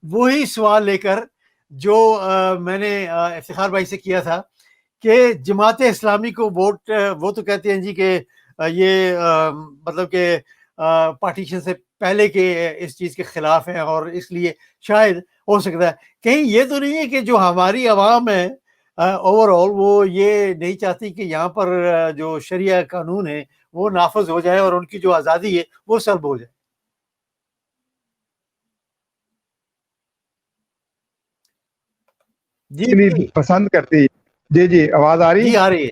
वही सवाल लेकर जो मैंने इफ्तिखार भाई से किया था कि जमात इस्लामी को वोट, वो तो कहते हैं जी कि ये मतलब कि पार्टीशन से पहले के इस चीज़ के खिलाफ हैं और इसलिए शायद हो सकता है कहीं ये तो नहीं है कि जो हमारी आवाम है ओवरऑल वो ये नहीं चाहती कि यहाँ पर जो शरिया कानून है वो नाफज हो जाए और उनकी जो आज़ादी है वो सल्ब हो जाए। जी भी पसंद करती। जी जी, आवाज आ रही जी है? आ रही है।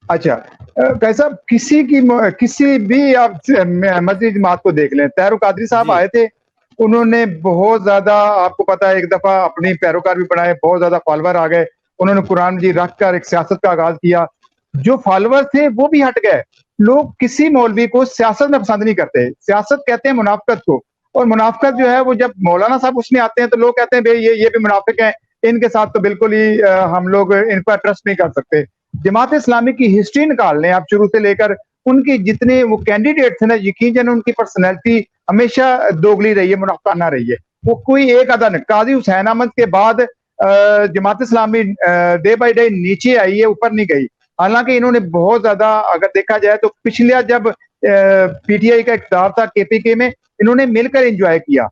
अच्छा, कैसा किसी भी आप मस्जिद जमात को देख लें, तैयब कादरी साहब जी आए थे, उन्होंने बहुत ज्यादा, आपको पता है, एक दफा अपनी पैरोकार भी बनाए, बहुत ज्यादा फॉलोवर आ गए, उन्होंने कुरान जी रख कर एक सियासत का आगाज किया। जो फॉलोवर थे वो भी हट गए। लोग किसी मौलवी को सियासत में पसंद नहीं करते, सियासत कहते हैं मुनाफिकत को, और मुनाफिकत जो है वो जब मौलाना साहब उसमें आते हैं तो लोग कहते हैं भाई ये भी मुनाफिक हैं, इनके साथ तो बिल्कुल ही हम लोग इन पर ट्रस्ट नहीं कर सकते। जमात इस्लामी की हिस्ट्री निकाल लें आप, शुरू से लेकर उनके जितने वो कैंडिडेट थे ना, यकीनन उनकी पर्सनैलिटी हमेशा दोगली रही है, मुनाफिकाना रही है। वो कोई एक आधा नहीं। काजी हुसैन अहमद के बाद Jamaat Islami day by day नीचे आई है, ऊपर नहीं गई। हालांकि इन्होंने बहुत ज्यादा, अगर देखा जाए तो पिछले जब पीटीआई का इक़्तिदार था केपीके में, इन्होंने मिलकर एंजॉय किया।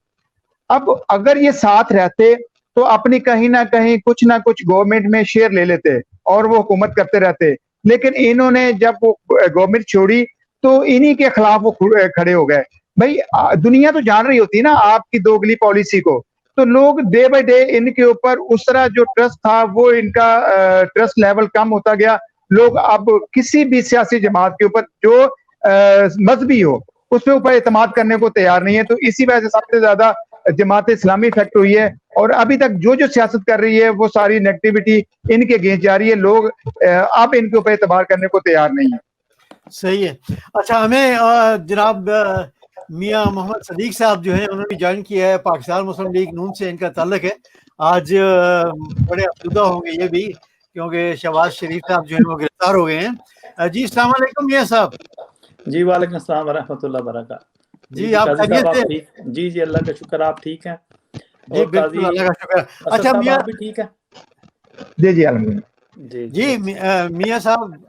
अब अगर ये साथ रहते तो अपनी कहीं ना कहीं कुछ ना कुछ गवर्नमेंट में शेयर ले लेते और वो हुकूमत करते रहते। लेकिन इन्होंने जब वो गवर्नमेंट छोड़ी तो इन्हीं के खिलाफ वो खड़े हो गए। भाई दुनिया तो जान रही होती है ना आपकी दोगली पॉलिसी को, तो लोग डे बाय डे इनके ऊपर उस तरह जो ट्रस्ट था वो इनका ट्रस्ट लेवल कम होता गया। लोग अब किसी भी सियासी जमात के ऊपर जो मजहबी हो उसके ऊपर एतमाद करने को तैयार नहीं है। तो इसी वजह से सबसे ज्यादा जमात इस्लामी इफेक्ट हुई है, और अभी तक जो जो सियासत कर रही है वो सारी नेगेटिविटी इनके अगेंस्ट जा रही है। लोग अब इनके ऊपर एतबार करने को तैयार नहीं है। सही है। अच्छा, हमें जनाब मियाँ मोहम्मद सदीक साहब जो है उन्होंने ज्वाइन किया है, पाकिस्तान मुस्लिम लीग नून से इनका ताल्लुक है। आज बड़े अफसुदा होंगे ये भी क्योंकि शहबाज शरीफ साहब जो है वो गिरफ्तार हो गए हैं। जी अस्सलाम वालेकुम मियाँ साहब। जी वालेकुम अस्सलाम वरहमतुल्लाह वबरकातुहू। जी आप खैरियत से? ठीक? जी जी, अल्लाह का शुक्र, आप ठीक हैं? जी बिल्कुल, अल्लाह का शुक्र। अच्छा मियाँ, आप भी ठीक है? जी जी अल्हम्दुलिल्लाह। जी मियाँ साहब,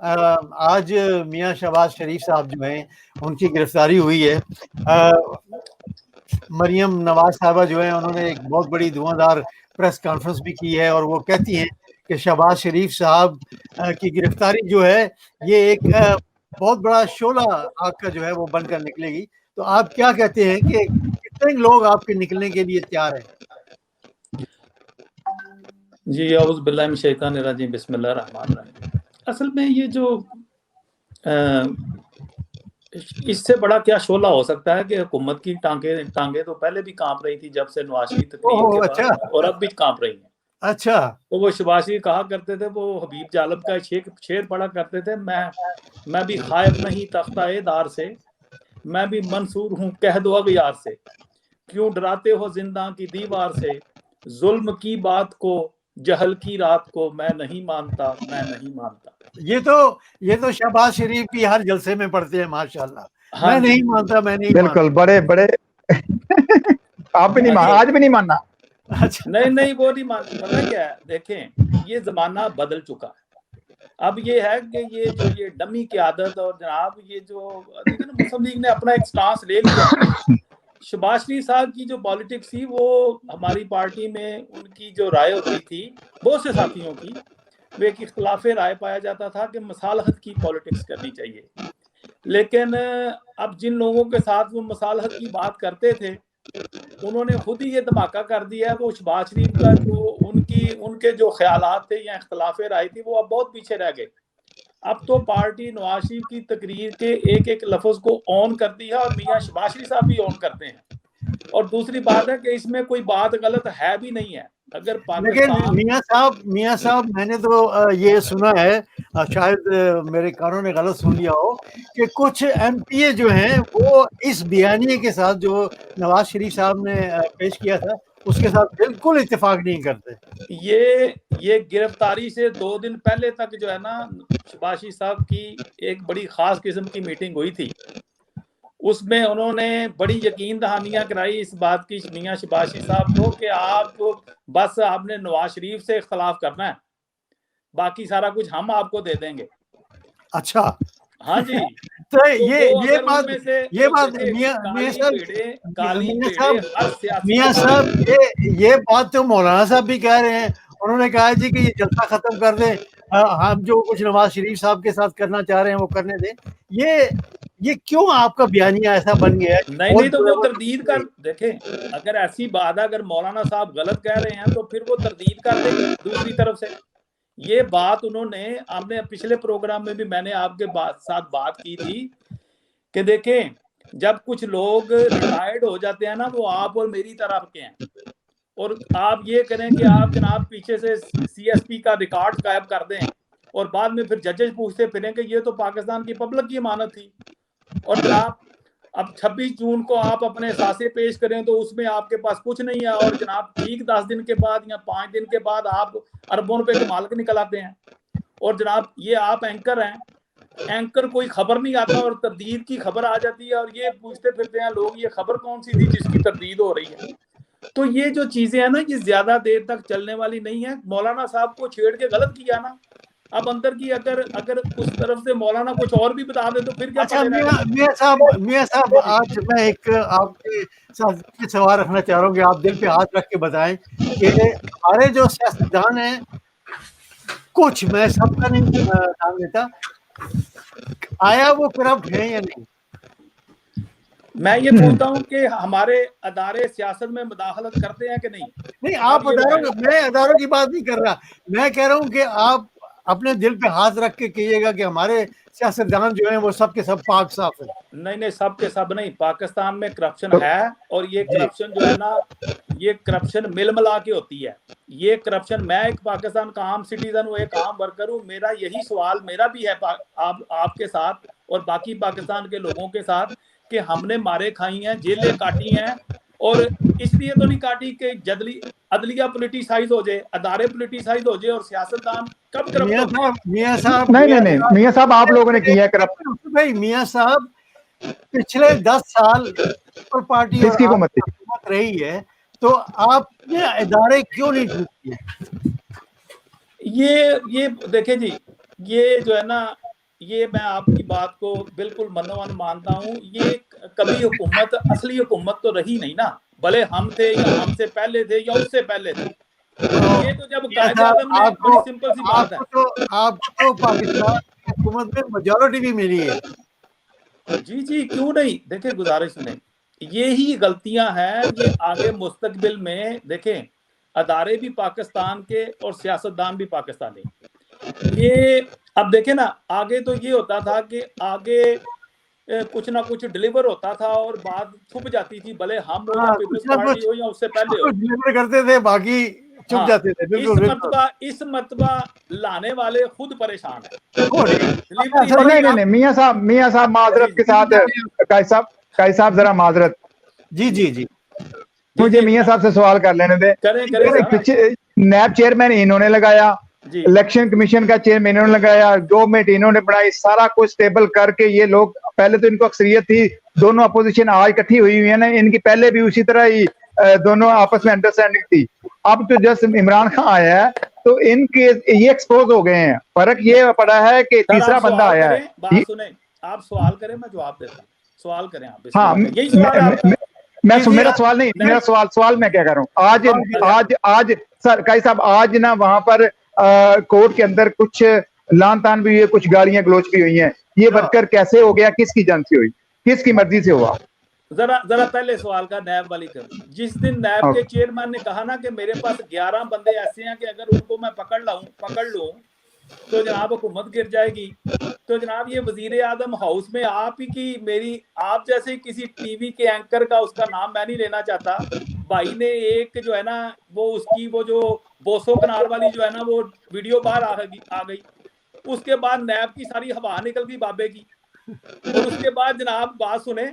आज मियाँ शहबाज शरीफ साहब जो हैं उनकी गिरफ्तारी हुई है। मरियम नवाज साहबा जो है उन्होंने एक बहुत बड़ी धुआंधार प्रेस कॉन्फ्रेंस भी की है और वो कहती हैं कि शहबाज शरीफ साहब की गिरफ्तारी जो है ये एक बहुत बड़ा शोला आग का जो है वो बनकर निकलेगी। तो आप क्या कहते हैं कि कितने लोग आपके निकलने के लिए तैयार हैं? जी औज़ु बिल्लाहि मिनश शैतानिर रजीम, बिस्मिल्लाहिर रहमानिर रहीम। असल में ये जो इससे बड़ा क्या शोला हो सकता है कि हुकूमत की टांगे तो पहले भी कांप रही थी जब से नवाज शरीफ तकरीर के अच्छा बाद, और अब भी कांप रही हैं। अच्छा, तो वो शहबाज शरीफ कहा करते थे, वो हबीब जालम का शेर पढ़ा करते थे, मैं भी खायफ नहीं तख्ता-ए दार से, मैं भी मंसूर हूँ कह दो अगयार से, क्यों डराते हो जिंदा की दीवार से, जुल्म की बात को जहल की रात को, मैं नहीं मानता, मैं नहीं मानता। ये तो शहबाज शरीफ भी हर जलसे में पढ़ते हैं माशाल्लाह। हाँ मैं जी, नहीं मानता, मैं नहीं बिल्कुल, मानता। बड़े बड़े आप भी नहीं मान, आज भी नहीं मानना। अच्छा नहीं वो नहीं मान। पता क्या है, देखें ये जमाना बदल चुका है। अब ये है कि ये डमी की आदत, और जनाब ये जो देखिए ना, मुस्लिम लीग ने अपना एक स्टांस ले लिया है। शहबाज शरीफ साहब की जो पॉलिटिक्स थी वो हमारी पार्टी में उनकी जो राय होती थी बहुत से साथियों की, वो एक इख्तलाफ राय पाया जाता था कि मसालहत की पॉलिटिक्स करनी चाहिए। लेकिन अब जिन लोगों के साथ वो मसालहत की बात करते थे उन्होंने खुद ही ये धमाका कर दिया है। वो शहबाज शरीफ का जो उनके जो ख्यालात थे या इख्तलाफ राय थी वो अब बहुत पीछे रह गए। अब तो पार्टी नवाज शरीफ की तकरीर के एक एक लफ्ज को ऑन करती है, और मियाँ शहबाज शरीफ साहब भी ऑन करते हैं। और दूसरी बात है कि इसमें कोई बात गलत है भी नहीं है। अगर लेकिन पाकिस्तान मियाँ साहब मैंने तो ये सुना है, शायद मेरे कानों ने गलत सुन लिया हो, कि कुछ एमपीए जो हैं वो इस बयानिए के साथ जो नवाज शरीफ साहब ने पेश किया था उसके साथ बिल्कुल इत्तेफाक नहीं करते। ये गिरफ्तारी से 2 दिन पहले तक जो है ना, शहबाज शरीफ साहब की एक बड़ी खास किस्म की मीटिंग हुई थी। उसमें उन्होंने बड़ी यकीन दहानियां कराई इस बात की मियां शिबाशी साहब को कि आप बस आपने नवाज शरीफ से इख्तलाफ करना है, बाकी सारा कुछ हम आपको दे देंगे। अच्छा। हाँ जी। तो तो ये वो ये अगर बात उनमें से ये वो बात देखे मियां मियां काली साहब भेड़े हर सियासी मियां साहब ये बात तो मौलाना साहब भी कह रहे हैं। उन्होंने कहा है जी कि ये जलसा खत्म कर दें, हम जो कुछ नवाज शरीफ साहब के साथ करना चाह रहे हैं वो करने दें। ये क्यों आपका बयानिया ऐसा बन गया है कि नहीं बहुत तो जो है वो वो तरदीद कर देखें, अगर ऐसी बात है, अगर मौलाना साहब गलत कह रहे हैं तो फिर वो तरदीद कर दें दूसरी तरफ से। ये बात उन्होंने, हमने पिछले प्रोग्राम में भी मैंने आपके साथ बात की थी कि देखें, जब कुछ लोग रिटायर्ड हो जाते हैं ना, वो आप और मेरी तरफ के हैं, और आप ये करें कि आप जनाब पीछे से सीएसपी का रिकॉर्ड गायब कर दें और बाद में फिर जजेस पूछते फिरें कि ये तो पाकिस्तान की पब्लिक की अमानत थी, और जनाब अब 26 जून को आप अपने सासे पेश करें तो उसमें आपके पास कुछ नहीं है, और जनाब ठीक 10 दिन के बाद या 5 दिन के बाद आप अरबों रुपए के मालिक निकल आते हैं। और जनाब ये आप एंकर हैं, एंकर कोई खबर नहीं आता और तरदीद की खबर आ जाती है, और ये पूछते फिरते हैं लोग ये खबर कौन सी थी जिसकी तरदीद हो रही है। तो ये जो चीजें हैं ना, ये ज्यादा देर तक चलने वाली नहीं है। मौलाना साहब को छेड़ के गलत किया ना, अब अंदर की अगर अगर उस तरफ से मौलाना कुछ और भी बता दे तो फिर क्या अच्छा पड़े रहेगा। मियां साहब आज मैं एक आपके साथ के सवाल रखना चाह रहा हूँ कि आप दिल पे हाथ रख के बताएं कि हमारे जो सियासतदान हैं, कुछ, मैं सबका नहीं नाम लेता, आया वो करप्ट है या नहीं? मैं ये पूछता हूँ कि हमारे अदारे सियासत में मुदाखलत करते हैं कि नहीं? नहीं, आप अदारों, मैं अदारों की बात नहीं कर रहा, मैं कह रहा हूँ कि आप अपने दिल पे हाथ रख के कहिएगा कि हमारे सियासतदान जो हैं वो सब के सब पाक साफ है। नहीं, सब के सब नहीं, पाकिस्तान में करप्शन है, और ये करप्शन जो है ना, ये करप्शन मिल मिला के होती है। ये करप्शन, मैं एक पाकिस्तान का आम सिटीजन हूँ, एक आम वर्कर हूँ, मेरा यही सवाल मेरा भी है आपके साथ और बाकी पाकिस्तान के लोगों के साथ कि हमने मारे खाई हैं, जेलें काटी हैं, और इसलिए तो नहीं काटी कि अदलिया पोलिटिसाइज हो जाए, अदारे पोलिटिसाइज हो जाए, और सियासतदान कब करप्ट होते हैं? मियां साहब आप लोगों ने किया है करप्ट भाई। मियां साहब पिछले 10 साल पर पार्टी और किसकी हुकूमत रही है, तो आपने इदारे क्यों नहीं ठीक किए? ये देखिए जी, ये जो है ना, ये मैं आपकी बात को बिल्कुल मनोमन मानता हूँ। ये कभी हुकूमत, असली हुकूमत तो रही नहीं ना, भले हम थे या हमसे पहले थे या उससे पहले थे। ये तो जब कायदे आज़म ने, बड़ी सिंपल सी बात है, आपको पाकिस्तान हुकूमत में मेजॉरिटी भी मिली है। जी क्यों नहीं। देखिए, गुजारिश सुने, ये ही गलतियां हैं, ये आगे मुस्तकबिल में देखें, अदारे भी पाकिस्तान के और सियासतदान भी पाकिस्तानी। ये अब देखें ना, आगे तो ये होता था कि आगे कुछ ना कुछ डिलीवर होता था और बात छुप जाती थी, भले हम हो या पीपल्स पार्टी हो या उससे पहले हो, डिलीवर करते थे, बाकी छुप जाते थे। बिल्कुल इस मर्तबा लाने वाले खुद परेशान है। नहीं, मियां साहब माजरत के साथ, काई साहब जरा माजरत। जी मुझे मियां साहब से सवाल कर लेने दे। करें। नैब चेयरमैन इन्होंने लगाया, इलेक्शन कमीशन का चेयरमैन इन्होंने लगाया, गवर्नमेंट इन्होंने बनाई, सारा कुछ स्टेबल करके ये लोग, पहले तो इनको अक्सरियत थी, दोनों अपोजिशन आज इकट्ठी हुई है ना, इनकी पहले भी उसी तरह ही दोनों आपस में अंडरस्टैंडिंग थी। अब तो जस्ट इमरान खान आया है तो इनके ये एक्सपोज हो गए हैं। फर्क ये पड़ा है कि तीसरा बंदा आया है। बात सुने, आप सवाल करें, मैं जवाब देता हूँ। सवाल करें आप। हाँ, मेरा सवाल नहीं, मेरा सवाल मैं क्या कर रहा हूँ, आज सर काई साहब, आज ना वहां पर कोर्ट के अंदर कुछ लान तान भी हुई, कुछ गालियां गलोच भी हुई हैं। ये वर्कर कैसे हो गया, किसकी जान से हुई, किसकी मर्जी से हुआ? जरा पहले सवाल का नैब वाली कर। जिस दिन नैब के चेयरमैन ने कहा ना कि मेरे पास 11 बंदे ऐसे हैं कि अगर उनको मैं पकड़ लूं तो जनाब हुकूमत गिर जाएगी, तो जनाब ये वजीर आजम हाउस में आप ही की, मेरी, आप जैसे किसी टीवी के एंकर का, उसका नाम मैं नहीं लेना चाहता, भाई ने एक जो है ना, वो उसकी वो जो बोसो कनाल वाली जो है ना, वो वीडियो बाहर आ गई। उसके बाद नैब की सारी हवा निकल गई बाबे की। और उसके बाद जनाब बात सुने,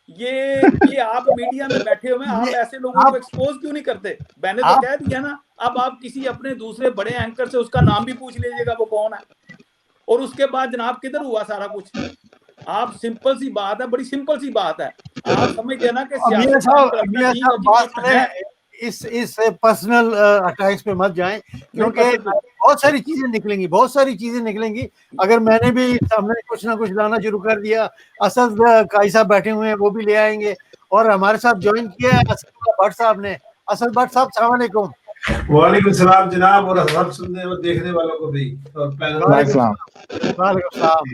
ये आप मीडिया में बैठे हुए, आप ऐसे लोगों को एक्सपोज क्यों नहीं करते? मैंने तो कह दिया ना, अब आप किसी अपने दूसरे बड़े एंकर से उसका नाम भी पूछ लीजिएगा वो कौन है। और उसके बाद जनाब किधर हुआ सारा कुछ? आप सिंपल सी बात है, बड़ी सिंपल सी बात है, आप समझते ना कि मियां सियासत साहब ठीक है जी, बात कुछ सुने, है। इस पर्सनल अटैक्स पे मत जाएं, नहीं क्योंकि पसंद बहुत सारी चीजें निकलेंगी अगर मैंने भी सामने कुछ ना कुछ लाना शुरू कर दिया। असद काई साहब बैठे हुए हैं, वो भी ले आएंगे, और हमारे साथ ज्वाइन किया है असद भट्ट साहब ने। असद भट्ट साहब, अस्सलाम वालेकुम। वालेकुम सलाम जनाब, और सब सुनने और देखने वालों को भी, और पैनल में। वालेकुम वालेकुम सलाम।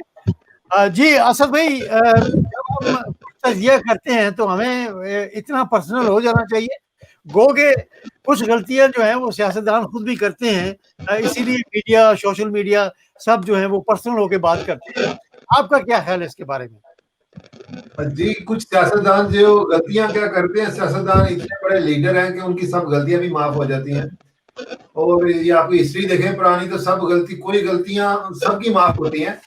जी असद भाई, जब हम तजिया करते हैं तो हमें इतना पर्सनल हो जाना चाहिए? गो के कुछ गलतियां जो हैं वो सियासतदान खुद भी करते हैं, इसीलिए मीडिया, सोशल मीडिया सब जो है वो पर्सनल होके बात करते हैं। आपका क्या ख्याल है इसके बारे में? जी, कुछ सियासतदान जो गलतियां क्या करते हैं, सियासतदान इतने बड़े लीडर हैं कि उनकी सब गलतियां भी माफ हो जाती हैं। और ये आप हिस्ट्री देखें पुरानी, तो सब कोई गलतियां सबकी माफ होती हैं।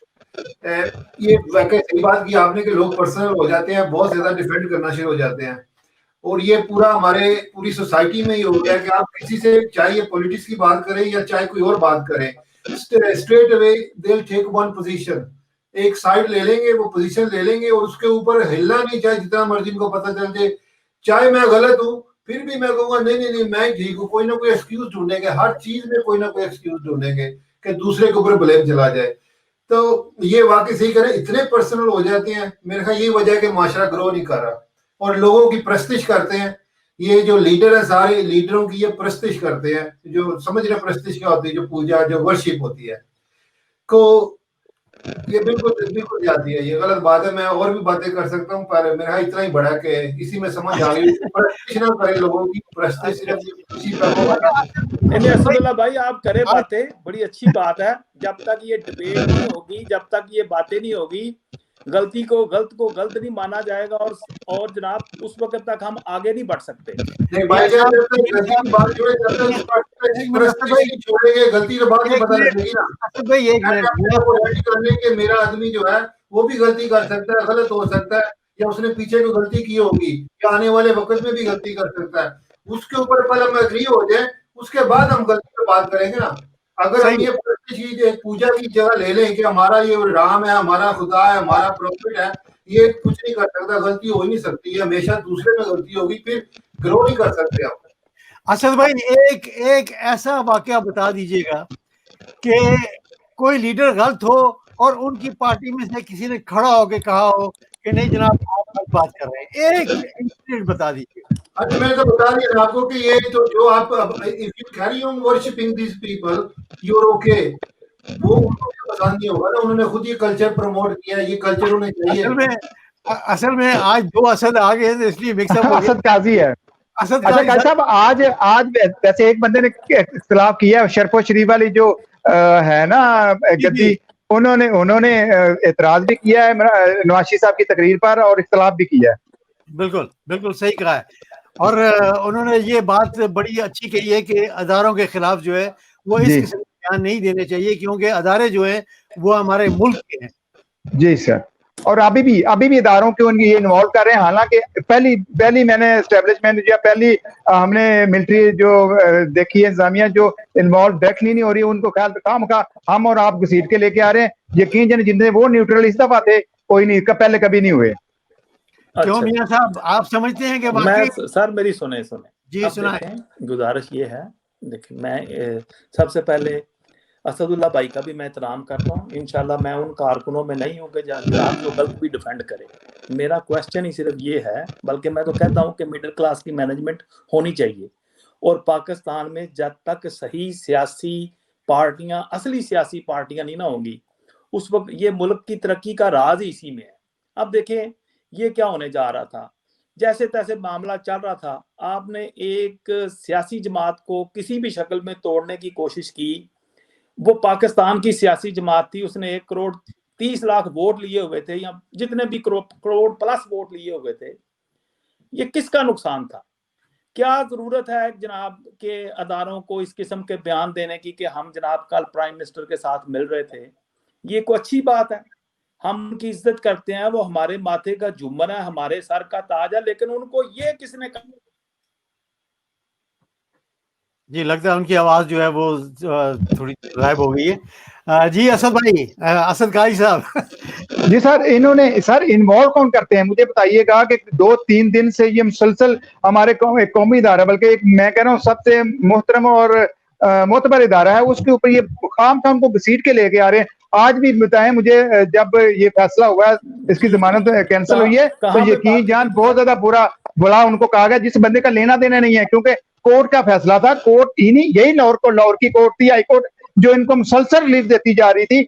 ये वाकई सही बात की आपने कि लोग पर्सनल हो जाते हैं, बहुत ज्यादा डिफेंड करना शुरू हो जाते हैं। और ये पूरा हमारे पूरी सोसाइटी में ही हो गया कि आप किसी से चाहे ये पॉलिटिक्स की बात करें या चाहे कोई और बात करें, straight away they will take one position, एक साइड ले लेंगे, वो पोजीशन ले लेंगे, और उसके ऊपर हिलना नहीं, चाहे जितना मर्जी इनको पता चल जाए। चाहे मैं गलत हूँ फिर भी मैं कहूंगा नहीं नहीं नहीं, मैं ठीक हूँ। कोई ना कोई एक्सक्यूज ढूंढेंगे, हर चीज में कोई ना कोई एक्सक्यूज ढूंढेंगे कि दूसरे के ऊपर ब्लेम चला जाए। तो ये वाकई सही करें, इतने पर्सनल हो जाते हैं। मेरे ख्याल यही वजह है कि माशरा ग्रो नहीं कर रहा, और लोगों की प्रस्तिश करते हैं। ये जो लीडर है, सारे लीडरों की ये प्रस्तिश करते हैं, जो समझ रहे प्रस्तिश क्या होती है, जो पूजा, जो वर्शिप होती है को, ये बिल्कुल बिल्कुल जाती है। ये गलत बात है। मैं और भी बातें कर सकता हूँ, पर मेरा इतना ही बड़ा कि इसी में समझ आ गई। प्रस्तिश ना करें लोगों की, प्रस्तिश सिर्फ इसी पर। नहीं असदुल्ला भाई, आप करें बातें, बड़ी अच्छी बात है। जब तक ये डिबेट नहीं होगी, जब तक ये बातें नहीं होगी, गलत को गलत नहीं माना जाएगा, और जनाब उस वक्त तक हम आगे नहीं बढ़ सकते। नहीं भाई, जब तक गलती की बात जुड़े, जब तक प्रस्तिश छोड़ेंगे, गलती के बाद ही पता लगेगी ना। भाई एक मिनट, करने के मेरा आदमी जो है वो भी गलती कर सकता है, गलत हो सकता है, या उसने पीछे कोई गलती की होगी, या आने वाले वक्त में भी गलती कर सकता है। उसके ऊपर पहले हम एग्री हो जाए, उसके बाद हम गलती पर बात करेंगे ना। अगर हम ये पूजा की जगह ले लें कि हमारा ये राम है, हमारा खुदा है, हमारा प्रॉफिट है, ये कुछ नहीं कर सकता, गलती हो ही नहीं सकती है, हमेशा दूसरे में गलती होगी, फिर ग्रो नहीं कर सकते हम। असद भाई एक ऐसा वाकया बता दीजिएगा कि कोई लीडर गलत हो और उनकी पार्टी में से किसी ने खड़ा होके कहा हो कि नहीं जनाब आप गलत बात कर रहे हैं। एक इंसिडेंट बता दीजिए। अच्छा, मैं तो बता दिया आपको कि ये तो जो आप if you carry on worshipping this people, you are okay. वो उनको पसंद नहीं होगा ना, उन्होंने खुद ये कल्चर प्रमोट किया, ये कल्चर उन्हें चाहिए। असल में आज दो असद आ गए, इसलिए मिक्सअप हो गया। असद काजी है। असद अच्छा काजी साहब, आज वैसे एक बंदे ने इख्तिलाफ किया है, शरफो शरीफ वाली जो है ना गद्दी, उन्होंने एतराज भी किया है नवाज साहब की तकरीर पर, और इख्तिलाफ भी किया है। बिल्कुल बिल्कुल सही कहा है। और उन्होंने ये बात बड़ी अच्छी कही है कि अदारों के खिलाफ जो है वो इस किस्म के बयान नहीं देने चाहिए, क्योंकि अदारे जो हैं वो हमारे मुल्क के हैं। जी सर, और अभी भी इदारों के उनकी ये इन्वॉल्व कर रहे हैं। हालांकि पहली मैंने एस्टेब्लिशमेंट या पहली हमने मिलिट्री जो देखी है, इंतजामिया जो इन्वॉल्व डायरेक्टली नहीं हो रही, उनको ख्याल काम का हम और आप घसीट के लेके आ रहे हैं। यकीन जाने जितने वो न्यूट्रल इस दफा थे, कोई नहीं, पहले कभी नहीं हुए। क्यों मियां साहब, आप समझते हैं कि मैं सर मेरी सुने जी सुना, गुजारिश ये है, देखिए मैं सबसे पहले असदुल्ला भाई का भी मैं एहतराम करता हूँ। इंशाल्लाह मैं उन कारकुनों में नहीं हूँ कि जनाब जो गलत भी डिफेंड करे। मेरा क्वेश्चन ही सिर्फ ये है, बल्कि मैं तो कहता हूँ कि मिडिल क्लास की मैनेजमेंट होनी चाहिए, और पाकिस्तान में जब तक सही सियासी पार्टियां, असली सियासी पार्टियां नहीं ना होंगी, उस वक्त ये मुल्क की तरक्की का राज ही इसी में है। अब देखें ये क्या होने जा रहा था, जैसे तैसे मामला चल रहा था, आपने एक सियासी जमात को किसी भी शक्ल में तोड़ने की कोशिश की, वो पाकिस्तान की सियासी जमात थी, उसने 1 करोड़ 30 लाख वोट लिए हुए थे, या जितने भी करोड़ प्लस वोट लिए हुए थे। ये किसका नुकसान था? क्या जरूरत है जनाब के अदारों को इस किस्म के बयान देने की कि हम जनाब कल प्राइम मिनिस्टर के साथ मिल रहे थे? ये कोई अच्छी बात है? हम उनकी इज्जत करते हैं, वो हमारे माथे का झूमर है, हमारे सर का ताज है, लेकिन उनको ये किसने कहा? जी लगता है उनकी आवाज जो है वो थोड़ी गायब हो गई है। जी असद भाई, असद काजी साहब जी सर, इन्होंने सर इन्वॉल्व कौन करते हैं मुझे बताइएगा कि 2-3 दिन से ये मुसलसल हमारे कौमी इदारा, बल्कि एक मैं कह रहा हूँ सबसे मोहतरम और मोतबर इदारा है, उसके ऊपर ये खाम खाम को घसीट के लेके आ रहे हैं। आज भी बताएं मुझे, जब ये फैसला हुआ इसकी जमानत कैंसिल हुई है तो यकीन जान बहुत ज्यादा बुरा उनको कहा गया, जिस बंदे का लेना देना नहीं है, क्योंकि कोर्ट का फैसला था। कोर्ट ही नहीं, यही लाहौर की कोर्ट थी, हाई कोर्ट, जो इनको मुसलसल रिलीफ देती जा रही थी।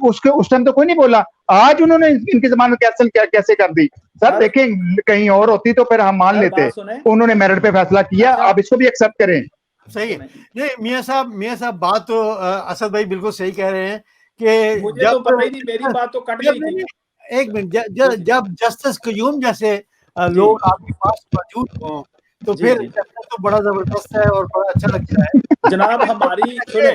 उसके उस टाइम तो कोई नहीं बोला। आज उन्होंने इनकी जमानत कैसे कर दी सर? देखें कहीं और होती तो फिर हम मान लेते, उन्होंने मेरिट पे फैसला किया, आप इसको भी एक्सेप्ट करें। सही है। नहीं मियां साहब बात तो असद भाई बिल्कुल सही कह रहे हैं कि मुझे तो पता ही नहीं, मेरी बात तो कट गई थी। एक मिनट, जब जस्टिस कयूम जैसे लोग आपके पास मौजूद हों तो फिर तो बड़ा जबरदस्त है और बड़ा अच्छा लगता है जनाब। हमारी सुने,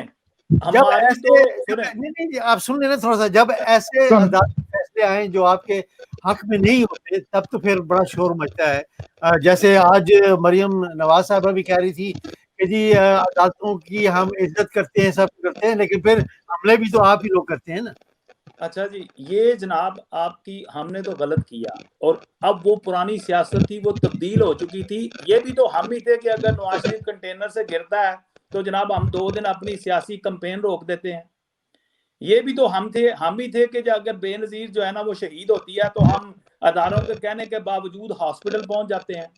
जब ऐसे नहीं आप सुन लेना थोड़ा सा, जब ऐसे फैसले आए जो आपके हक में नहीं होते तब तो फिर बड़ा शोर मचता है। जैसे आज मरियम नवाज साहबा भी कह रही थी कि जी अदालतों की हम इज्जत करते हैं, सब करते हैं, लेकिन फिर हमले भी तो आप ही लोग करते हैं ना। अच्छा जी, ये जनाब आपकी, हमने तो गलत किया और अब वो पुरानी सियासत थी, वो तब्दील हो चुकी थी। ये भी तो हम ही थे कि अगर नवाज शरीफ कंटेनर से गिरता है तो जनाब हम 2 दिन अपनी सियासी कैंपेन रोक देते हैं। ये भी तो हम ही थे कि अगर बेनजीर जो है ना वो शहीद होती है तो हम अदारों के कहने के बावजूद हॉस्पिटल पहुंच जाते हैं।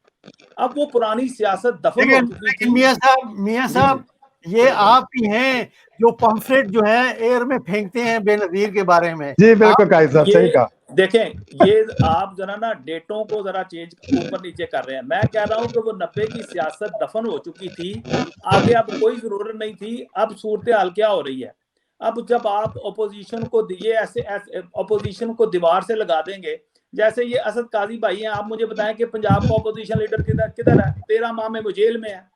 अब वो पुरानी सियासत दफन हो चुकी थी। मियां साहब ये आप ही हैं जो पंफलेट जो है एयर में फेंकते हैं बेनजीर के बारे में। जी बिल्कुल कायद साहब, सही कहा। देखें ये आप जरा ना डेटों को जरा चेंज ऊपर नीचे कर रहे हैं। मैं कह रहा हूं कि वो 90 की सियासत दफन हो चुकी थी, आगे अब कोई जरूरत नहीं थी। अब सूरत हाल क्या हो रही है, अब जब आप अपोजिशन को ऐसे अपोजिशन को दीवार से लगा देंगे, जैसे ये असद काजी भाई हैं, आप मुझे बताएं कि पंजाब का अपोजिशन लीडर किधर है? 13 माह में वो जेल में है।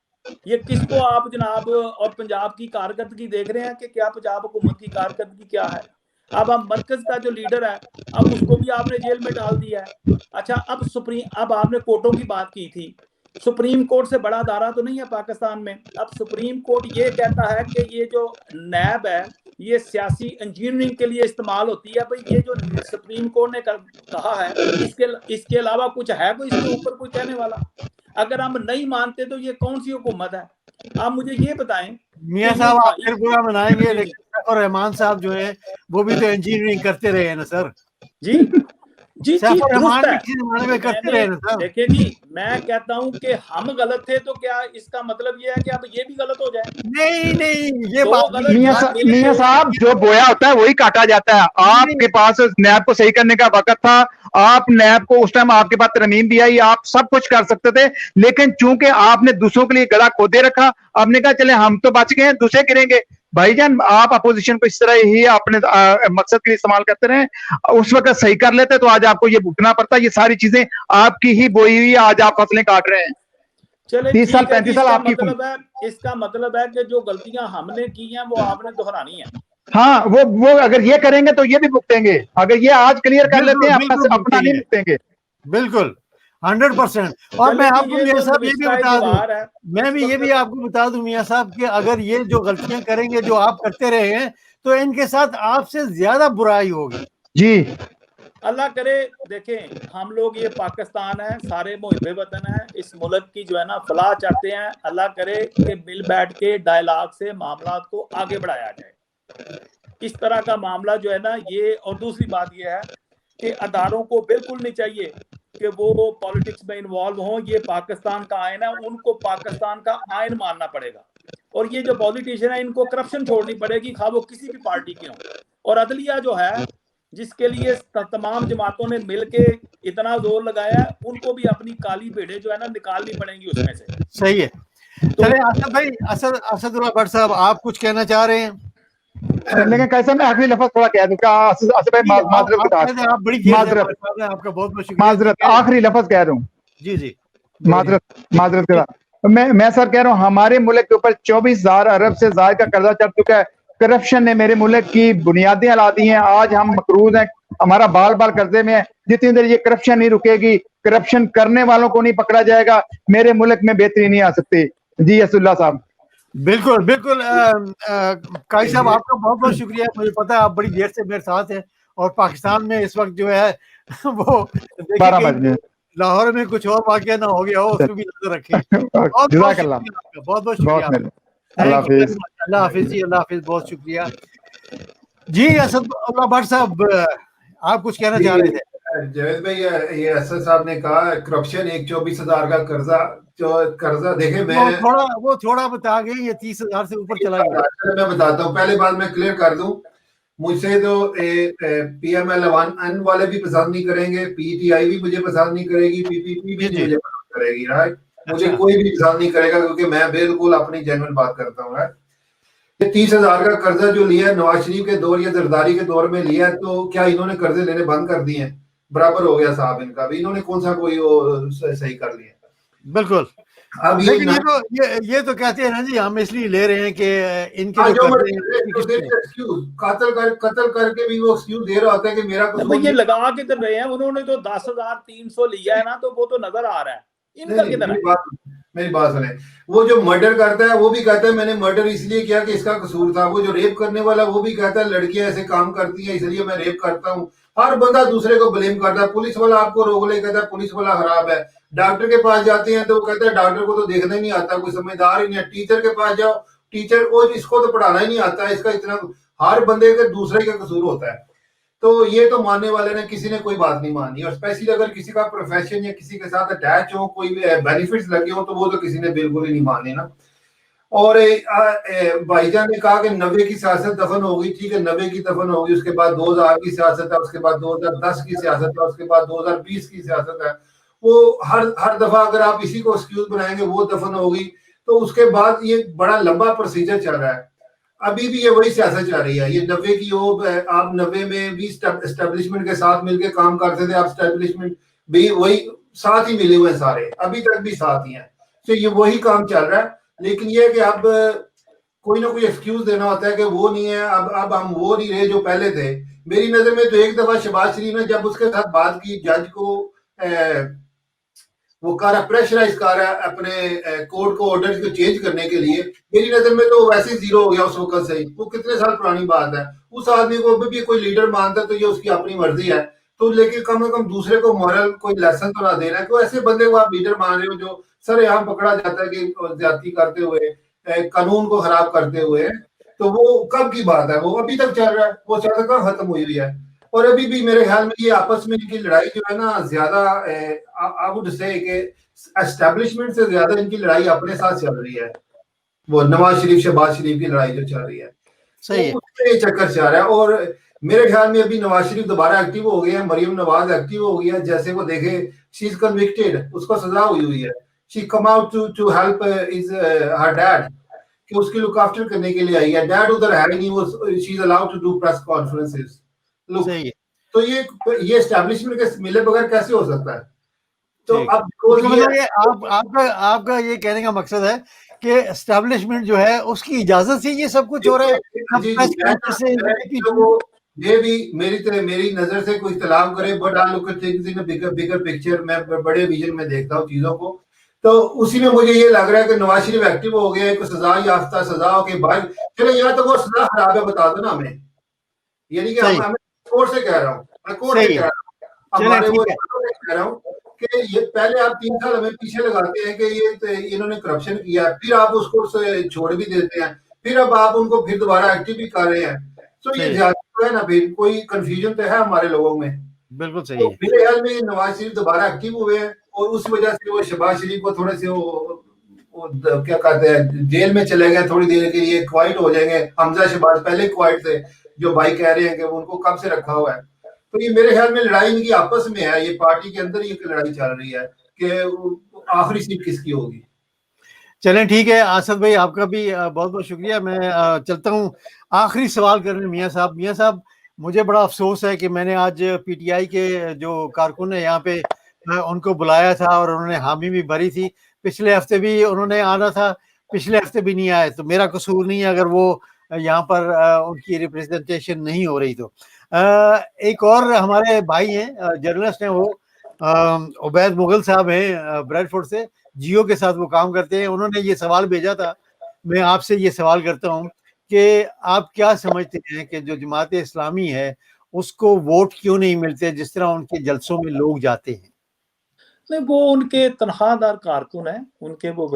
ये किसको आप जनाब और पंजाब की कारकर्दगी देख रहे हैं कि क्या पंजाब हुकूमत की कारकर्दगी क्या है? अब हम मरकज का जो लीडर है अब उसको भी आपने जेल में डाल दिया है। अच्छा, अब आपने कोर्टों की बात की थी, सुप्रीम कोर्ट से बड़ा अदारा तो नहीं है पाकिस्तान में। अब सुप्रीम कोर्ट ये कहता है कि ये जो नैब है ये सियासी इंजीनियरिंग के लिए इस्तेमाल होती है। भाई ये जो सुप्रीम कोर्ट ने कहा है इसके अलावा कुछ है कोई इसके ऊपर कोई कहने वाला? अगर हम नहीं मानते तो ये कौन सी हुकूमत है? आप मुझे ये बताएं। मियां साहब आप फिर बुरा मनाएंगे, लेकिन सैफ रहमान साहब जो है वो भी तो इंजीनियरिंग करते रहे हैं ना सर। जी जी जी रहमान में करते रहे ना सर। देखिए जी, मैं कहता हूं कि हम गलत थे तो क्या इसका मतलब ये है कि अब ये भी गलत हो जाए? नहीं ये बात मियां साहब, जो बोया होता है वही काटा जाता है। आपके पास नैब को सही करने का वक्त था, आप नैब को उस टाइम आपके पास तरमीम भी आई, आप सब कुछ कर सकते थे, लेकिन चूंकि आपने दूसरों के लिए गला खोदे रखा, आपने कहा चले हम तो बच गए, दूसरे गिरेंगे। भाईजान आप अपोजिशन को इस तरह ही अपने मकसद के लिए इस्तेमाल करते रहे, उस वक्त सही कर लेते तो आज आपको ये भुगतना पड़ता। ये सारी चीजें आपकी ही बोई हुई, आज आप फसलें काट रहे हैं। 30 साल 35 साल आपकी इसका मतलब है कि जो गलतियां हमने की हैं वो आपने दोहरानी है। हाँ, वो अगर ये करेंगे तो ये भी भुगतेंगे। अगर ये आज क्लियर कर लेते हैं अपना नहीं भुगतेंगे। बिल्कुल 100%। और मैं आपको मियां साहब ये भी बता दूं, मैं भी ये भी आपको बता दूं मियां साहब कि अगर ये जो गलतियां करेंगे जो आप करते रहे हैं तो इनके साथ आपसे ज्यादा बुराई होगी। जी अल्लाह करे। देखें हम लोग, ये पाकिस्तान है, सारे मुहिब्बे वतन है, इस मुल्क की जो है ना फलाह चाहते हैं। अल्लाह करे कि मिल बैठ के डायलॉग से मामला को आगे बढ़ाया जाए। इस तरह का मामला जो है ना ये, और दूसरी बात ये है कि अदारों को बिल्कुल नहीं चाहिए कि वो पॉलिटिक्स में इन्वॉल्व हों। ये पाकिस्तान का आइन है, उनको पाकिस्तान का आइन मानना पड़ेगा। और ये जो पॉलिटिशियन है इनको करप्शन छोड़नी पड़ेगी, खा वो किसी भी पार्टी के हों। और अदलिया जो है जिसके लिए तमाम जमातों ने मिलके इतना जोर लगाया है, उनको भी अपनी काली भेड़े जो है ना निकालनी पड़ेंगी उसमें से। सही है। तो असद भाई, असदुल्लाह भट्ट साहब आप कुछ कहना चाह रहे हैं? लेकिन कैसा मैं आखिरी लफ्ज थोड़ा कह दूं क्या? माजरत आखिरी लफ्ज कह रहा हूँ। जी माजरत के साथ मैं सर कह रहा हूँ, हमारे मुल्क के ऊपर 24,000 अरब से ज्यादा का कर्जा चढ़ चुका है। करप्शन ने मेरे मुल्क की बुनियादें हिला दी हैं। आज हम मकरूज हैं, हमारा बाल बाल कर्जे में है। जितनी देर ये करप्शन नहीं रुकेगी, करप्शन करने वालों को नहीं पकड़ा जाएगा, मेरे मुल्क में बेहतरी नहीं आ सकती। जी असदुल्लाह साहब। बिल्कुल काजी साहब, आपका बहुत बहुत शुक्रिया। मुझे पता है आप बड़ी देर से मेरे साथ हैं और पाकिस्तान में इस वक्त जो है वो देखिए 12 कहीं बज गए। लाहौर में कुछ और वाकया ना हो गया हो, उसको भी नजर रखें। बहुत बहुत जज़ाकल्लाह। शुक्रिया आपका, बहुत बहुत शुक्रिया बहुत आपका। मेहरबानी। अल्लाह थैंक यू वेरी हाफिज। मच। अल्लाह हाफिज जी, अल्लाह हाफिज, बहुत शुक्रिया जी। असदुल्लाह भट्ट साहब, आप कुछ कहना चाह रहे थे? जावेद भाई, ये असद साहब ने कहा करप्शन, एक 24,000 का कर्जा, जो कर्जा देखे मैं वो थोड़ा बता गए, ये 30,000 से ऊपर चला गया। मैं बताता हूँ। पहले बात मैं क्लियर कर दूं, मुझसे तो PML एन वाले भी पसंद नहीं करेंगे, PTI भी मुझे पसंद नहीं करेगी, PPP भी मुझे पसंद करेगी, राइट। मुझे अच्छा। कोई भी पसंद नहीं करेगा, क्योंकि मैं बिल्कुल अपनी जेन्युइन बात करता हूँ। ये 30,000 का कर्जा जो लिया है नवाज शरीफ के दौर या जरदारी के दौर में लिया है, तो क्या इन्होंने कर्जे लेने बंद कर दिए हैं? बराबर हो गया साहब इनका भी, इन्होंने कौन सा कोई सही कर लिया? बिल्कुल। अब लेकिन ये तो कहते हैं ना जी, हम इसलिए ले रहे हैं कि इनके जो कत्ल करके भी वो एक्सक्यूज दे रहा होता है कि मेरा ये लगा के तो रहे हैं उन्होंने, तो 10,300 लिया है ना, तो वो तो नजर आ रहा है इनका कितना। मेरी बात सुने, वो जो मर्डर करता है वो भी कहता है मैंने मर्डर इसलिए किया कि इसका कसूर था। वो जो रेप करने वाला वो भी कहता है लड़कियां ऐसे काम करती हैं इसलिए मैं रेप करता हूँ। हर बंदा दूसरे को ब्लेम करता है। पुलिस वाला आपको रोक ले, कहता है पुलिस वाला खराब है। डॉक्टर के पास जाते हैं तो वो कहता है डॉक्टर को तो देखना ही नहीं आता, कोई समझदार ही नहीं है। टीचर के पास जाओ, टीचर को इसको तो पढ़ाना ही नहीं आता, इसका इतना, हर बंदे के दूसरे का कसूर होता है। तो ये तो मानने वाले ने किसी ने कोई बात नहीं मानी। और स्पेशली अगर किसी का प्रोफेशन या किसी के साथ अटैच हो, कोई बेनिफिट्स लगे हो, तो वो तो किसी ने बिल्कुल ही नहीं माने ना। और भाईजान ने कहा कि 90 की सियासत दफन हो गई। ठीक है, 90 की दफन हो गई, उसके बाद 2000 की सियासत है, उसके बाद 2010 की सियासत है, उसके बाद 2020 की सियासत है। वो हर दफा अगर आप इसी को एक्सक्यूज बनाएंगे वो दफन होगी, तो उसके बाद ये बड़ा लंबा प्रोसीजर चल रहा है। अभी भी ये वही सियासत चल रही है। ये 90 की हो, आप 90 में भी एस्टेब्लिशमेंट के साथ मिलकर काम करते थे, आप एस्टेब्लिशमेंट भी वही साथ ही मिले हुए हैं सारे, अभी तक भी साथ ही हैं। तो ये वही काम चल रहा है। लेकिन ये कि अब कोई ना कोई एक्सक्यूज देना होता है कि वो नहीं है, अब हम वो नहीं रहे जो पहले थे। मेरी नजर में तो एक दफा शहबाज शरीफ ने जब उसके साथ बात की, जज को वो कर प्रेशराइज कर रहा है अपने कोर्ट को, ऑर्डर को चेंज करने के लिए, मेरी नजर में तो वैसे ही जीरो हो गया उस वक्त से ही। वो कितने साल पुरानी बात है। उस आदमी को अभी भी कोई लीडर मानता है तो ये उसकी अपनी मर्जी है। तो लेकिन कम से कम दूसरे को मॉरल कोई लेसन तो ना देना है। कोई ऐसे बंदे को आप लीडर मान रहे हो जो सरेआम पकड़ा जाता है कि ज्यादती करते हुए, कानून को खराब करते हुए, तो वो कब की बात है? वो अभी तक चल रहा है, वो चल कहाँ खत्म हुई हुई है। और अभी भी मेरे ख्याल में ये आपस में इनकी लड़ाई जो है ना, ज्यादा आई वुड से कि एस्टेब्लिशमेंट से ज्यादा इनकी लड़ाई अपने साथ चल रही है। वो नवाज शरीफ शहबाज शरीफ की लड़ाई जो चल रही है, सही है, उसमें चक्कर चल रहा है। और मेरे ख्याल में अभी नवाज शरीफ दोबारा एक्टिव हो गया है, मरियम नवाज एक्टिव हो गया। जैसे वो देखे, शी इज कन्विक्टेड, उसको सजा हुई हुई है। She come out to help is her dad, कि उसकी लुक आफ्टर करने के लिए आई है। डैड उधर है नहीं, वो she is allowed to do press conferences. Look, तो ये एस्टेब्लिशमेंट के मिले बगैर कैसे हो सकता है? तो अब आपका ये कहने का मकसद है कि एस्टेब्लिशमेंट जो है उसकी इजाजत से ये सब कुछ हो रहा है। ये भी मेरी नजर से कोई इख्तिलाफ करे, but I look at things in a bigger picture. मैं बड़े विजन में देखता हूँ चीजों को। तो उसी में मुझे ये लग रहा है कि नवाज शरीफ एक्टिव हो गया है, कोई सजा याफ्ता सजा हो के बाद चले, या तो वो सजा खराब है बता दो ना हमें। यानी कि हमें कोर्ट से कह रहा हूँ, मैं कोर्ट से कह रहा हूँ, हमारे वो कह रहा हूँ कि ये पहले आप 3 साल हमें पीछे लगाते हैं कि ये इन्होंने करप्शन किया, फिर आप उसको छोड़ भी देते हैं, फिर अब आप उनको फिर दोबारा एक्टिव भी कर रहे हैं। तो ये ज्यादा है ना, फिर कोई कंफ्यूजन तो है हमारे लोगों में। बिल्कुल सही तो है। मेरे ख्याल में नवाज शरीफ दोबारा एक्टिव हुए हैं, और उस वजह से वो शहबाज शरीफ को थोड़े से वो क्या कहते हैं, जेल में चले गए थोड़ी देर के लिए, क्वाइट हो जाएंगे। हमजा शहबाज पहले क्वाइट थे, जो भाई कह रहे हैं कि उनको कब से रखा हुआ है। तो ये मेरे ख्याल में लड़ाई इनकी आपस में है, ये पार्टी के अंदर ये लड़ाई चल रही है कि आखिरी सीट किसकी होगी। चलें, ठीक है आसद भाई, आपका भी बहुत बहुत शुक्रिया। मैं चलता हूँ आखिरी सवाल करने मियाँ साहब, मुझे बड़ा अफसोस है कि मैंने आज PTI के जो कारकुन है यहाँ पे उनको बुलाया था और उन्होंने हामी भी भरी थी। पिछले हफ्ते भी उन्होंने आना था, पिछले हफ्ते भी नहीं आए। तो मेरा कसूर नहीं है अगर वो यहाँ पर उनकी रिप्रेजेंटेशन नहीं हो रही। तो एक और हमारे भाई हैं, जर्नलिस्ट हैं, वो उबैद मुगल साहब हैं ब्रैडफोर्ड से, जियो के साथ वो काम करते हैं। उन्होंने ये सवाल भेजा था, मैं आपसे ये सवाल करता हूँ कि आप क्या समझते हैं कि जो जमात इस्लामी है उसको वोट क्यों नहीं मिलते जिस तरह उनके जलसों में लोग जाते हैं? नहीं, वो उनके तनख्वाहदार कारकुन है, उनके वो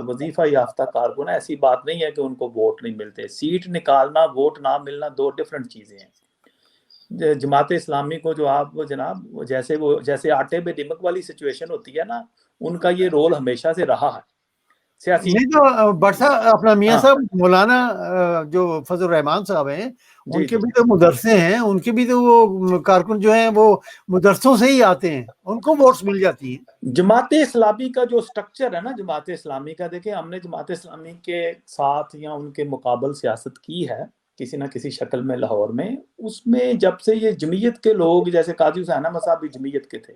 वजीफा याफ्ता कारकुन है। ऐसी बात नहीं है कि उनको वोट नहीं मिलते। सीट निकालना, वोट ना मिलना दो डिफरेंट चीजें हैं। जमात इस्लामी को जो आप जनाब जैसे आटे में नमक वाली सिचुएशन होती है ना, उनका ये रोल हमेशा से रहा है सियासी। नहीं तो बरसा अपना मियाँ हाँ। साहब मौलाना जो फजल रहमान साहब हैं, जी, उनके जी। भी तो मुदरसे हैं, उनके भी तो वो कारकुन जो हैं वो मुदरसों से ही आते हैं, उनको वोट्स मिल जाती हैं। जमात इस्लामी का जो स्ट्रक्चर है ना, जमात इस्लामी का, देखिए हमने जमात इस्लामी के साथ या उनके मुकाबल सियासत की है किसी ना किसी शक्ल में लाहौर में। उसमें जब से ये जमीयत के लोग, जैसे काजी हुसैन अहमद साहब भी जमीयत के थे,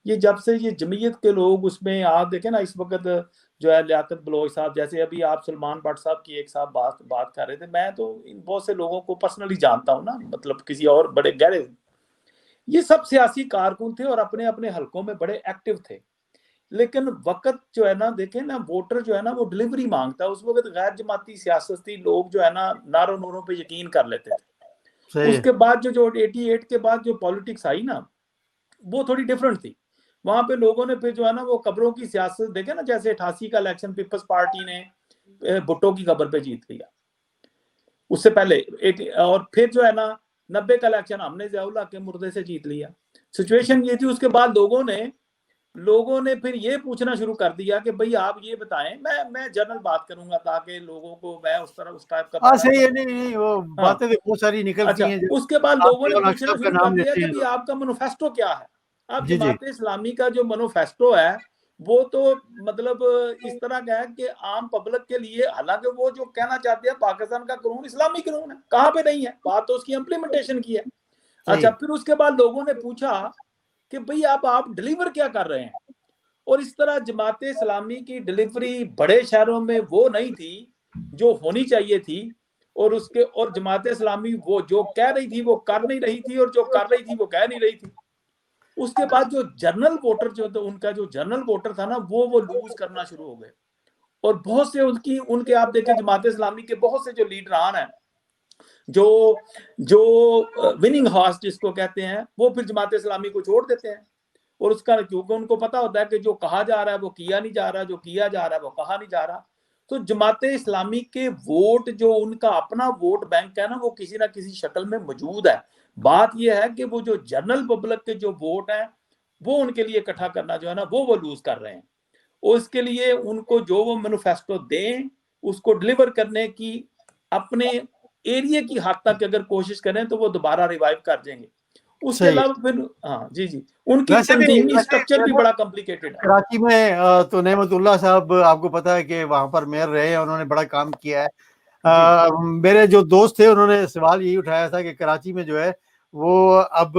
ये जब से ये जमीयत के लोग उसमें आप देखें ना, इस वक्त जो है लियाकत बलोच साहब, जैसे अभी आप सलमान भट्ट साहब की एक साहब बात कर रहे थे, मैं तो इन बहुत से लोगों को पर्सनली जानता हूँ ना, मतलब किसी और बड़े गहरे, ये सब सियासी कारकुन थे और अपने अपने हलकों में बड़े एक्टिव थे। लेकिन वक्त जो है ना, देखें ना, वोटर जो है ना वो डिलीवरी मांगता है। उस वक्त गैर जमाती सियासत थी, लोग जो है ना नारों नूरों पे यकीन कर लेते थे। सही है। उसके बाद जो 88 के बाद जो पॉलिटिक्स आई ना, वो थोड़ी डिफरेंट थी। वहां पे लोगों ने फिर जो है ना वो कब्रों की सियासत, देखे ना, जैसे 88 का इलेक्शन पीपल्स पार्टी ने भुट्टो की कब्र पे जीत लिया, उससे पहले और फिर जो है ना 90 का इलेक्शन हमने ज़ियाउल के मुर्दे से जीत लिया। सिचुएशन ये थी। उसके बाद लोगों ने फिर ये पूछना शुरू कर दिया कि भाई आप ये बताएं, मैं जनरल बात करूंगा ताकि लोगों को मैं उस टाइप का हाँ बता सही है। सकूं। नहीं वो हाँ, बातें तो बहुत सारी निकलती अच्छा। हैं जब उसके बाद आप लोगों ने जियाउल हक पूछना साहब का शुरू कर नाम दिया लेते कि हैं भाई तो। आपका मैनिफेस्टो क्या है। अब जी जी। जमात इस्लामी का जो मैनिफेस्टो है वो तो मतलब इस तरह का है कि आम पब्लिक के लिए, हालांकि वो जो कहना चाहते हैं पाकिस्तान का कानून इस्लामी कानून है, कहाँ पे नहीं है, बात तो उसकी इम्प्लीमेंटेशन की है। सही अच्छा, है। फिर उसके बाद लोगों ने पूछा कि भाई आप डिलीवर क्या कर रहे हैं। और इस तरह जमात इस्लामी की डिलीवरी बड़े शहरों में वो नहीं थी जो होनी चाहिए थी, और जमात इस्लामी वो जो कह रही थी वो कर नहीं रही थी, और जो कर रही थी वो कह नहीं रही थी। उसके बाद जो जनरल वोटर जो था, उनका जो जनरल वोटर था ना, वो लूज करना शुरू हो गए। और बहुत से उनके आप देखें जमात इस्लामी के बहुत से जो लीडरान हैं, जो जो विनिंग हार्स जिसको कहते हैं, वो फिर जमात इस्लामी को छोड़ देते हैं। और उसका, क्योंकि उनको पता होता है कि जो कहा जा रहा है वो किया नहीं जा रहा, जो किया जा रहा है वो कहा नहीं जा रहा। तो जमात इस्लामी के वोट, जो उनका अपना वोट बैंक है ना, वो किसी ना किसी शक्ल में मौजूद है। बात यह है कि वो जो जनरल पब्लिक के जो वोट हैं वो उनके लिए इकट्ठा करना जो है ना वो लूज कर रहे हैं। और इसके लिए उनको जो वो मैनिफेस्टो दें उसको डिलीवर करने की अपने एरिया की हद तक अगर कोशिश करें तो वो दोबारा रिवाइव कर देंगे। उसके सही है। अलावा फिर हाँ जी जी, उनकी वैसे भी तंजीमी वैसे स्ट्रक्चर भी वैसे बड़ा कॉम्प्लिकेटेड है। कराची में तो नेमतुल्लाह साहब आपको पता है कि वहां पर मेयर रहे हैं, उन्होंने बड़ा काम किया है। जी मेरे जो दोस्त थे उन्होंने सवाल यही उठाया था कि कराची में जो है वो अब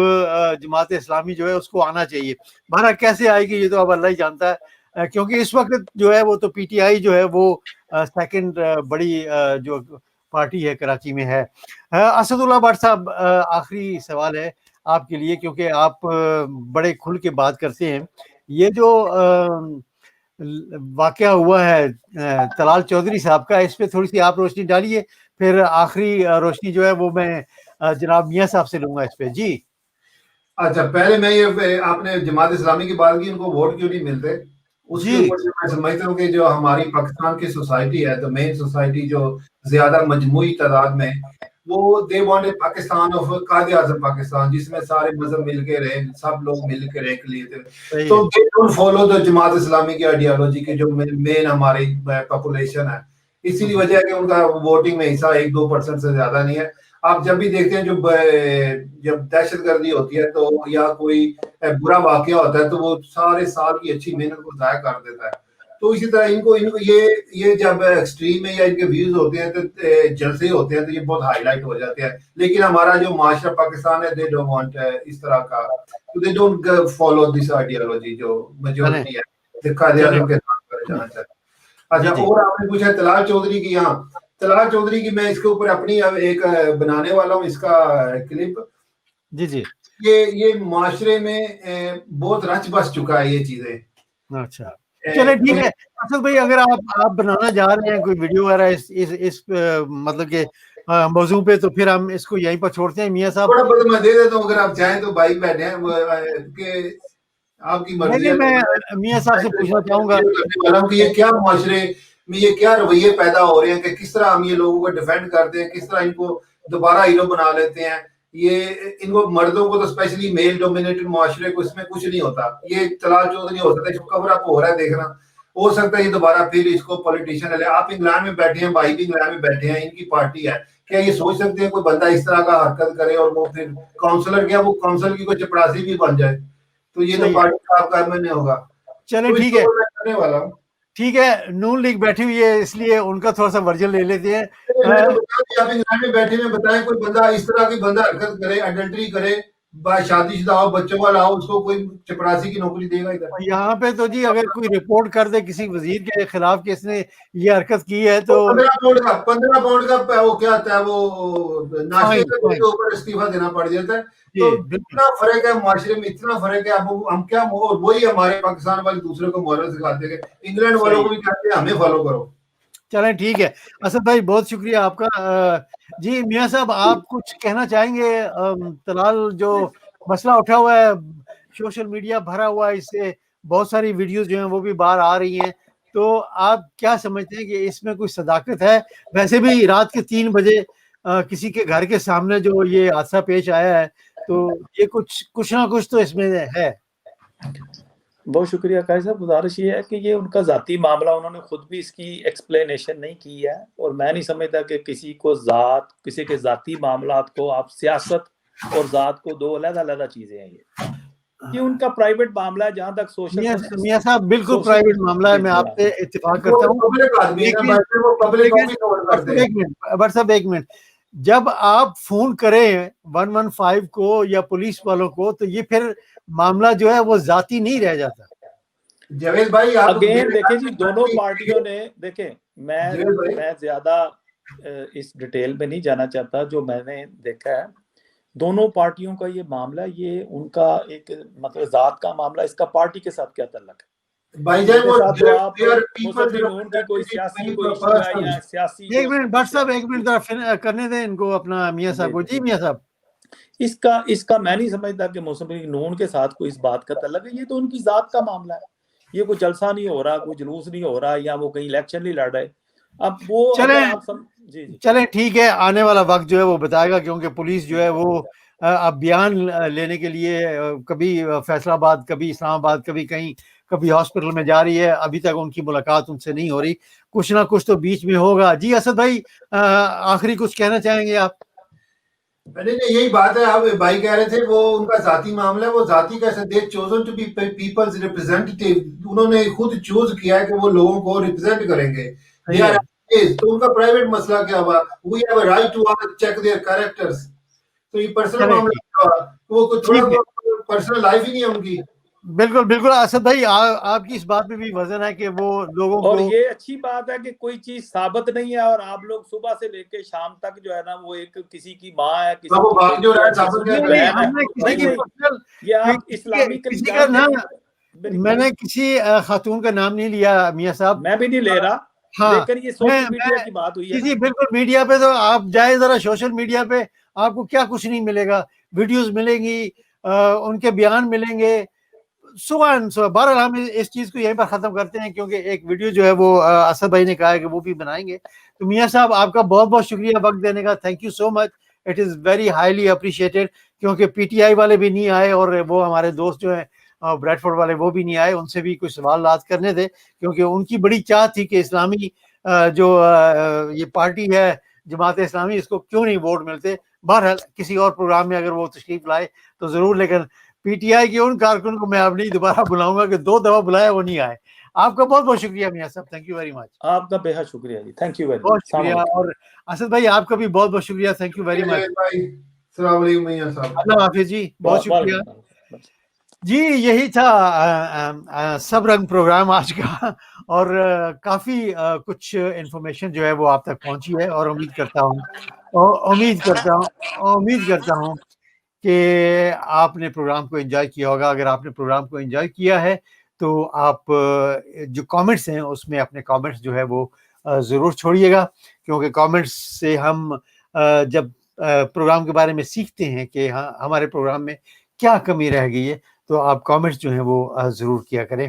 जमात इस्लामी जो है उसको आना चाहिए। माना कैसे आएगी ये तो अब अल्लाह ही जानता है, क्योंकि इस वक्त जो है वो तो पीटीआई जो है वो सेकंड बड़ी जो पार्टी है कराची में है। असदुल्ला भट्ट साहब, आखिरी सवाल है आपके लिए, क्योंकि आप बड़े खुल के बात करते हैं। ये जो वाकया हुआ है तलाल चौधरी साहब का, इस पे थोड़ी सी आप रोशनी डालिए, फिर आखिरी रोशनी जो है वो मैं जनाब मियाँ साहब से लूंगा इस पे। जी अच्छा, पहले मैं ये आपने जमात इस्लामी की बात की, उनको वोट क्यों नहीं मिलते, उसके जी ऊपर से मैं समझता हूँ कि जो हमारी पाकिस्तान की सोसाइटी है, तो मेन सोसाइटी जो ज्यादा मजमूई तादाद में, वो दे वांट पाकिस्तान ऑफ कायदे आज़म पाकिस्तान, जिसमें सारे मजहब मिल के रहे, सब लोग मिल के रह के लिए थे। सही तो है। They don't follow the Jamaat Islami की आइडियोलॉजी के जो मेन हमारी पॉपुलेशन है। इसीलिए वजह है कि उनका वोटिंग में हिस्सा 1-2% से ज्यादा नहीं है। आप जब भी देखते हैं जब दहशतगर्दी होती है तो या कोई बुरा वाकया होता है तो वो सारे साल की अच्छी मेहनत को जाया कर देता है। तो इसी तरह इनको इनको ये जब एक्सट्रीम में या इनके व्यूज होते हैं तो जलसे होते हैं तो ये बहुत हाईलाइट हो जाते हैं। लेकिन हमारा जो माशरा पाकिस्तान है, दे डोंट वांट इस तरह का, they don't follow this ideology जो मेजोरिटी है, दिखा दे चले आजम के साथ कर जाना चाहते हैं। जी अच्छा, जी और आपने पूछा तलाल चौधरी की। यहाँ तलाल चौधरी की मैं इसके ऊपर अपनी एक बनाने वाला हूँ इसका क्लिप। जी जी। ये माशरे में बहुत रच बस चुका है ये चीजें। अच्छा चले ठीक है। असद भाई, अगर आप बनाना जा रहे हैं कोई वीडियो वगैरह इस मतलब के मौजू पे, तो फिर हम इसको यहीं पर छोड़ते हैं। मियां साहब थोड़ा बहुत मैं दे देता हूँ, अगर आप चाहें तो। भाई बैठे हैं कि आपकी नहीं मर्जी नहीं, है। मैं मियां साहब से पूछना चाहूंगा करने वाला हूं कि ये क्या माशरे में ये क्या रवैये पैदा हो रहे हैं, कि किस तरह हम ये लोगों को डिफेंड करते हैं, किस तरह इनको दोबारा हीरो बना लेते हैं। ये इनको मर्दों को तो स्पेशली मेल डोमिनेटेड माशरे को इसमें कुछ नहीं होता, ये चलाल चौध नहीं हो सकता, इसको कवर अप हो रहा है देखना। हो सकता है ये दोबारा फिर इसको पॉलिटिशियन ले। आप इंग्लैंड में बैठे हैं, भाई भी इंग्लैंड में बैठे हैं, इनकी पार्टी है, क्या ये सोच सकते हैं कोई बंदा इस तरह का हरकत करे और वो फिर काउंसलर, क्या वो काउंसिल की कोई चपरासी भी बन जाए? तो ये तो सही है। पार्टी का आपका में नहीं होगा। चलें तो ठीक है, इसको मैं करने वाला हूँ। ठीक है। नून लीग बैठी हुई है, इसलिए उनका थोड़ा सा वर्जन ले लेते हैं। मैंने तो बताया कि आप इंग्लैंड में बैठे में बताएं कोई बंदा इस तरह की बंदा हरकत करे, अडल्टरी करे, शादीशुदा हो, बच्चों वाला हो, उसको कोई चपरासी की नौकरी देगा इधर? यहाँ पे तो जी अगर कोई रिपोर्ट कर दे किसी वजीर के खिलाफ कि इसने ये हरकत की है तो 15 पाउंड का वो क्या आता है, वो नाश्ते फाइन के फाइन ऊपर इस्तीफा देना पड़ जाता है। जी तो बिल्कुल। इतना फर्क है माशरे में, इतना फर्क है। अब हम क्या, वही हमारे पाकिस्तान वाले दूसरे को मॉरल सिखाते हैं, इंग्लैंड वालों को भी कहते हैं हमें फॉलो करो। चलें ठीक है। असद भाई बहुत शुक्रिया आपका। जी मियां साहब, आप कुछ कहना चाहेंगे? तलाल जो मसला उठा हुआ है, सोशल मीडिया भरा हुआ है इससे, बहुत सारी वीडियोस जो हैं वो भी बाहर आ रही हैं, तो आप क्या समझते हैं कि इसमें कोई सदाकत है? वैसे भी रात के 3 बजे किसी के घर के सामने जो ये हादसा पेश आया है, तो ये कुछ ना कुछ तो इसमें है। बहुत शुक्रिया काजी साहब। गुजारिश ये है कि ये उनका जाती मामला, उन्होंने खुद भी इसकी एक्सप्लेनेशन नहीं की है, और मैं नहीं समझता कि किसी के जाती मामलात को आप सियासत और जात को दो अलग-अलग चीजें हैं। ये उनका प्राइवेट मामला है। जहां तक सोशल मियां साहब बिल्कुल प्राइवेट मामला है, मैं आपसे इत्तेफाक करता हूँ। पब्लिक आदमी है ना, वो पब्लिक को भी कवर करते हैं। एक मिनट, जब आप फोन करें 115 को या पुलिस वालों को, तो ये फिर मामला जो है वो जाती नहीं रह जाता। जावेद भाई आप अगेन देखें जी, दोनों पार्टियों ने, देखें मैं ज्यादा इस डिटेल में नहीं जाना चाहता। जो मैंने देखा है, दोनों पार्टियों का ये मामला, ये उनका एक मतलब जात का मामला, इसका पार्टी के साथ क्या ताल्लुक है? भाईजान वो कोई सियासी कोई इशू है या सियासी। एक मिनट बट साहब, एक मिनट जरा करने दें इनको अपना मियां साहब को। जी मियां साहब, इसका मैं नहीं समझता कि मुस्लिम लीग नून के साथ कोई इस बात का ताल्लुक है। ये तो उनकी जात का मामला है। ये कोई जलसा नहीं हो रहा, कोई जुलूस नहीं हो रहा, या वो कहीं इलेक्शन नहीं लड़ रहे। अब वो चलें ठीक है, आने वाला वक्त जो है वो बताएगा, क्योंकि पुलिस जो है वो अब बयान लेने के लिए कभी फैसलाबाद, कभी इस्लामाबाद, कभी कहीं, कभी हॉस्पिटल में जा रही है। अभी तक उनकी मुलाकात उनसे नहीं हो रही, कुछ ना कुछ तो बीच में होगा। जी असद भाई, आखिरी कुछ कहना चाहेंगे आप? नहीं, यही बात है। आप भाई कह रहे थे वो उनका जाती मामला है, वो जाती कैसे, they chosen to be people's representative, उन्होंने खुद चूज किया है कि वो लोगों को रिप्रेजेंट करेंगे। तो उनका प्राइवेट मसला क्या हुआ? We have a right to check their characters. तो ये पर्सनल मामला, वो कुछ थोड़ा पर्सनल लाइफ ही नहीं है उनकी। बिल्कुल बिल्कुल असद भाई, आपकी इस बात में भी वजन है कि वो लोगों और को, ये अच्छी बात है कि कोई चीज साबित नहीं है, और आप लोग सुबह से लेके शाम तक जो है ना, वो एक किसी की माँ है, किसी की ये आप इस्लामिक मैंने किसी खातून का नाम नहीं लिया मियां साहब, मैं भी नहीं ले रहा। हाँ, लेकिन ये सोशल मीडिया की बात हुई है किसी बिल्कुल मीडिया पे, तो आप जाए जरा सोशल मीडिया पे, आपको क्या कुछ नहीं मिलेगा। वीडियोस मिलेंगी, उनके बयान मिलेंगे, सो बहरहाल हम इस चीज को यहीं पर खत्म करते हैं, क्योंकि एक वीडियो जो है वो असद भाई ने कहा है कि वो भी बनाएंगे। तो मियां साहब आपका बहुत बहुत शुक्रिया वक्त देने का, thank you so much, it is very highly appreciated. क्योंकि पीटीआई वाले भी नहीं आए, और वो हमारे दोस्त जो है ब्रैडफोर्ड वाले वो भी नहीं आए, उनसे भी कुछ सवाल करने थे, क्योंकि उनकी बड़ी चाह थी कि इस्लामी जो ये पार्टी है जमात इस्लामी, इसको क्यों नहीं वोट मिलते। बहरहाल किसी और प्रोग्राम में अगर वो तशरीफ लाए तो जरूर, लेकिन पीटीआई के उन कारकुन को मैं अब नहीं दोबारा बुलाऊंगा कि 2 दफा बुलाया वो नहीं आए। आपका बहुत बहुत शुक्रिया मियां साहब, थैंक यू वेरी मच। आपका बेहद शुक्रिया जी, थैंक यू वेरी मच। बहुत शुक्रिया। और असद भाई आपका भी बहुत बहुत शुक्रिया, थैंक यू वेरी मच। अल्लाह हाफिज जी, बहुत शुक्रिया जी। यही था सब रंग प्रोग्राम आज का, और काफी कुछ इंफॉर्मेशन जो है वो आप तक पहुंची है, और उम्मीद करता हूँ कि आपने प्रोग्राम को एंजॉय किया होगा। अगर आपने प्रोग्राम को एंजॉय किया है तो आप जो कमेंट्स हैं उसमें अपने कमेंट्स जो है वो ज़रूर छोड़िएगा, क्योंकि कमेंट्स से हम जब प्रोग्राम के बारे में सीखते हैं कि हाँ हमारे प्रोग्राम में क्या कमी रह गई है, तो आप कमेंट्स जो हैं वो ज़रूर किया करें।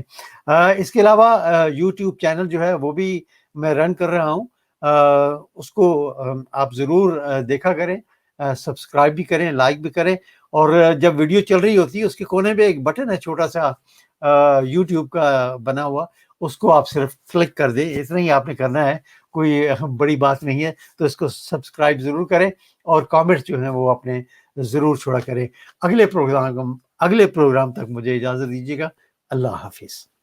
इसके अलावा यूट्यूब चैनल जो है वो भी मैं रन कर रहा हूँ, उसको आप ज़रूर देखा करें, सब्सक्राइब भी करें, लाइक भी करें, और जब वीडियो चल रही होती है उसके कोने में एक बटन है छोटा सा यूट्यूब का बना हुआ, उसको आप सिर्फ क्लिक कर दें, इतना ही आपने करना है, कोई बड़ी बात नहीं है। तो इसको सब्सक्राइब ज़रूर करें और कमेंट्स जो हैं वो अपने ज़रूर छोड़ा करें। अगले प्रोग्राम तक मुझे इजाज़त दीजिएगा। अल्लाह हाफ़िज़।